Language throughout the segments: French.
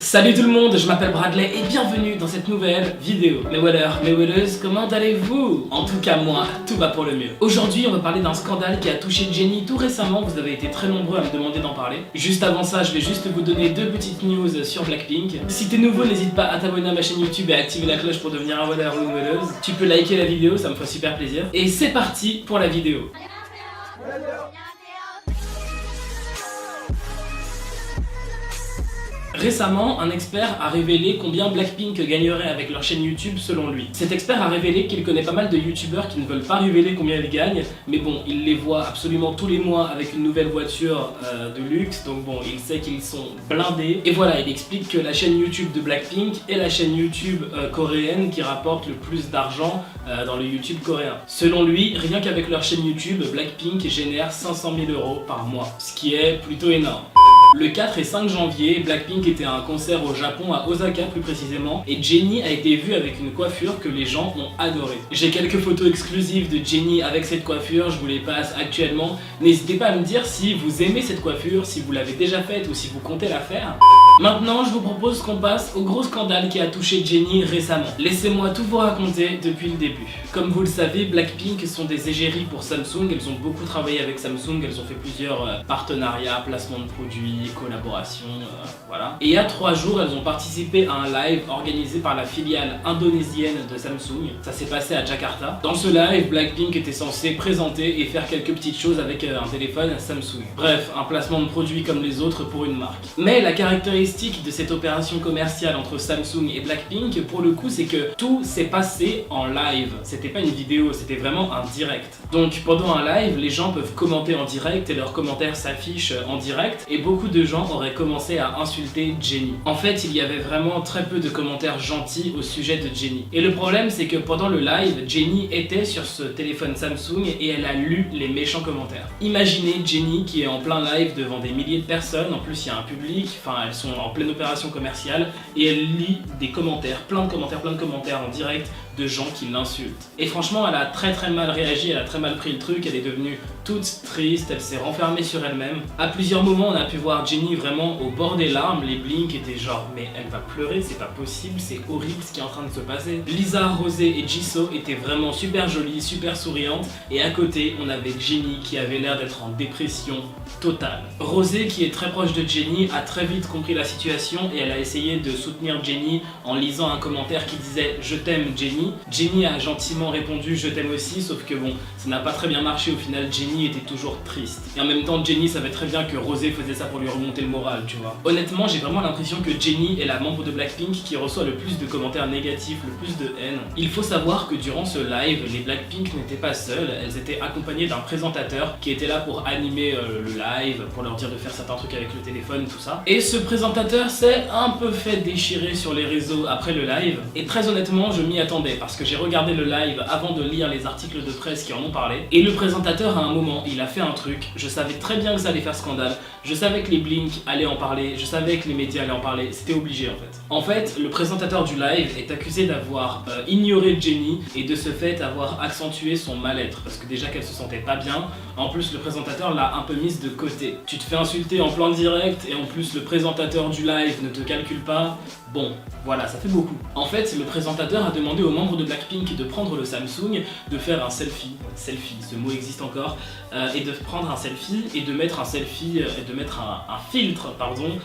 Salut tout le monde, je m'appelle Bradley et bienvenue dans cette nouvelle vidéo. Mes wellers, mes welleuses, comment allez-vous? En tout cas moi, tout va pour le mieux. Aujourd'hui on va parler d'un scandale qui a touché Jennie tout récemment, vous avez été très nombreux à me demander d'en parler. Juste avant ça, je vais juste vous donner deux petites news sur Blackpink. Si t'es nouveau, n'hésite pas à t'abonner à ma chaîne YouTube et à activer la cloche pour devenir un weller ou une welleuse. Tu peux liker la vidéo, ça me ferait super plaisir. Et c'est parti pour la vidéo. Récemment, un expert a révélé combien Blackpink gagnerait avec leur chaîne YouTube selon lui. Cet expert a révélé qu'il connaît pas mal de youtubeurs qui ne veulent pas révéler combien ils gagnent, mais bon, il les voit absolument tous les mois avec une nouvelle voiture de luxe, donc bon, il sait qu'ils sont blindés. Et voilà, il explique que la chaîne YouTube de Blackpink est la chaîne YouTube coréenne qui rapporte le plus d'argent dans le YouTube coréen. Selon lui, rien qu'avec leur chaîne YouTube, Blackpink génère 500 000 € par mois, ce qui est plutôt énorme. Le 4 et 5 janvier, Blackpink était à un concert au Japon, à Osaka plus précisément, et Jennie a été vue avec une coiffure que les gens ont adorée. J'ai quelques photos exclusives de Jennie avec cette coiffure, je vous les passe actuellement. N'hésitez pas à me dire si vous aimez cette coiffure, si vous l'avez déjà faite ou si vous comptez la faire. Maintenant, je vous propose qu'on passe au gros scandale qui a touché Jennie récemment. Laissez-moi tout vous raconter depuis le début. Comme vous le savez, Blackpink sont des égéries pour Samsung, elles ont beaucoup travaillé avec Samsung, elles ont fait plusieurs partenariats, placements de produits, collaborations, voilà. Et il y a 3 jours, elles ont participé à un live organisé par la filiale indonésienne de Samsung. Ça s'est passé à Jakarta. Dans ce live, Blackpink était censé présenter et faire quelques petites choses avec un téléphone Samsung. Bref, un placement de produit comme les autres pour une marque. Mais la caractéristique de cette opération commerciale entre Samsung et Blackpink, pour le coup, c'est que tout s'est passé en live. C'était pas une vidéo, c'était vraiment un direct. Donc pendant un live, les gens peuvent commenter en direct et leurs commentaires s'affichent en direct, et beaucoup de gens auraient commencé à insulter Jennie. En fait, il y avait vraiment très peu de commentaires gentils au sujet de Jennie. Et le problème, c'est que pendant le live, Jennie était sur ce téléphone Samsung et elle a lu les méchants commentaires. Imaginez Jennie qui est en plein live devant des milliers de personnes, en plus il y a un public, enfin elles sont en pleine opération commerciale, et elle lit des commentaires, plein de commentaires en direct de gens qui l'insultent. Et franchement, elle a très mal réagi, elle a très mal pris le truc, elle est devenue toute triste, elle s'est renfermée sur elle-même. À plusieurs moments, on a pu voir Jennie vraiment au bord des larmes, les blinks étaient genre mais elle va pleurer, c'est pas possible, c'est horrible ce qui est en train de se passer. Lisa, Rosé et Jisoo étaient vraiment super jolies, super souriantes, et à côté, on avait Jennie qui avait l'air d'être en dépression totale. Rosé, qui est très proche de Jennie, a très vite compris la situation et elle a essayé de soutenir Jennie en lisant un commentaire qui disait « Je t'aime Jennie ». Jennie a gentiment répondu « Je t'aime aussi », sauf que bon, ça n'a pas très bien marché, au final Jennie était toujours triste. Et en même temps, Jennie savait très bien que Rosé faisait ça pour lui remonter le moral, tu vois. Honnêtement, j'ai vraiment l'impression que Jennie est la membre de Blackpink qui reçoit le plus de commentaires négatifs, le plus de haine. Il faut savoir que durant ce live, les Blackpink n'étaient pas seules, elles étaient accompagnées d'un présentateur qui était là pour animer le live, pour leur dire de faire certains trucs avec le téléphone, tout ça. Et ce présentateur s'est un peu fait déchirer sur les réseaux après le live, et très honnêtement, je m'y attendais, parce que j'ai regardé le live avant de lire les articles de presse qui en ont parlé, et le présentateur à un moment, il a fait un truc, je savais très bien que ça allait faire scandale, je savais que les blinks allaient en parler, je savais que les médias allaient en parler, c'était obligé en fait. En fait, le présentateur du live est accusé d'avoir ignoré Jennie et de ce fait avoir accentué son mal-être, parce que déjà qu'elle se sentait pas bien, en plus le présentateur l'a un peu mise de côté. Tu te fais insulter en plein direct et en plus le présentateur du live ne te calcule pas, bon, voilà, ça fait beaucoup. En fait, le présentateur a demandé aux membres de Blackpink de prendre le Samsung, de faire un selfie, ce mot existe encore, et de prendre un selfie et de mettre un selfie, et de mettre un filtre, pardon,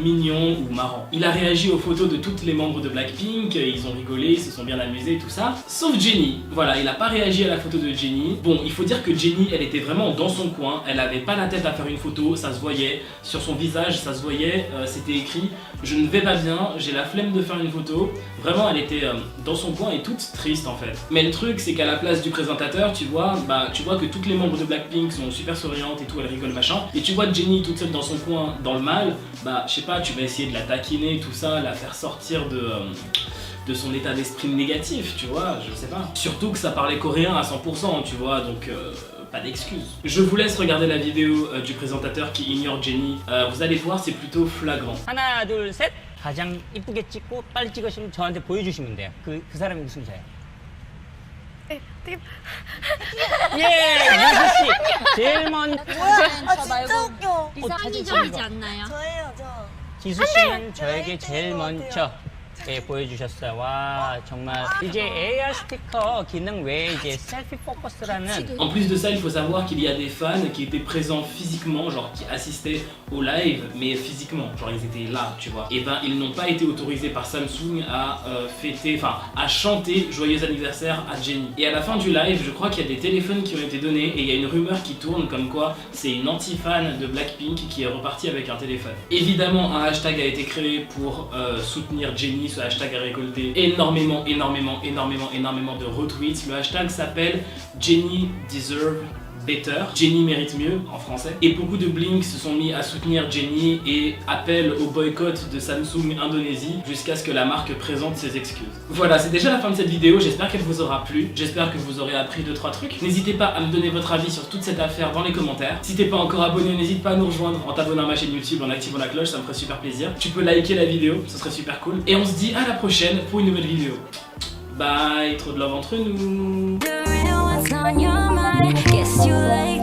mignon ou marrant. Il a réagi aux photos de toutes les membres de Blackpink, ils ont rigolé, ils se sont bien amusés, tout ça, sauf Jennie. Voilà, il a pas réagi à la photo de Jennie. Bon, il faut dire que Jennie, elle était vraiment dans son coin, elle avait pas la tête à faire une photo, ça se voyait, sur son visage, ça se voyait, c'était écrit « Je ne vais pas bien, j'ai la flemme de faire une photo ». Vraiment, elle était dans son coin et toute triste en fait. Mais le truc, c'est qu'à la place du présentateur, tu vois que toutes les membres de Blackpink sont super souriantes et tout, elles rigolent machin, et tu vois Jennie toute seule dans son coin, dans le mal, bah je sais pas, tu vas essayer de la taquiner, tout ça, la faire sortir de son état d'esprit négatif, tu vois, je sais pas. Surtout que ça parlait coréen à 100%, tu vois, donc pas d'excuses. Je vous laisse regarder la vidéo du présentateur qui ignore Jennie. Vous allez voir, c'est plutôt flagrant. 하나, 둘, 셋. 가장 이쁘게 찍고 빨리 찍으시면 저한테 보여주시면 돼요. 그 사람이 우승자예요. 예, 유수 씨. 제일 먼저. 뭐야? 아 진짜 웃겨. 이상이적이지 않나요? 저예요, 저. 지수 씨는 저에게 제일 먼저 보여주셨어요. 와 정말 이제 AR 스티커 기능 외에 이제 셀피 포커스라는 En plus de ça, il faut savoir qu'il y a des fans qui étaient présents physiquement, genre qui assistaient au live, mais physiquement, genre ils étaient là, tu vois. Et ben ils n'ont pas été autorisés par Samsung à fêter, enfin à chanter joyeux anniversaire à Jennie. Et à la fin du live, je crois qu'il y a des téléphones qui ont été donnés et il y a une rumeur qui tourne comme quoi c'est une anti-fan de Blackpink qui est repartie avec un téléphone. Évidemment, un hashtag a été créé pour soutenir Jennie. Ce hashtag a récolté énormément de retweets. Le hashtag s'appelle Jennie Deserve Better. Jennie mérite mieux en français. Et beaucoup de blinks se sont mis à soutenir Jennie et appellent au boycott de Samsung Indonésie jusqu'à ce que la marque présente ses excuses. Voilà, c'est déjà la fin de cette vidéo. J'espère qu'elle vous aura plu. J'espère que vous aurez appris 2-3 trucs. N'hésitez pas à me donner votre avis sur toute cette affaire dans les commentaires. Si t'es pas encore abonné, n'hésite pas à nous rejoindre en t'abonnant à ma chaîne YouTube, en activant la cloche, ça me ferait super plaisir. Tu peux liker la vidéo, ce serait super cool. Et on se dit à la prochaine pour une nouvelle vidéo. Bye, trop de love entre nous. On your mind, guess you like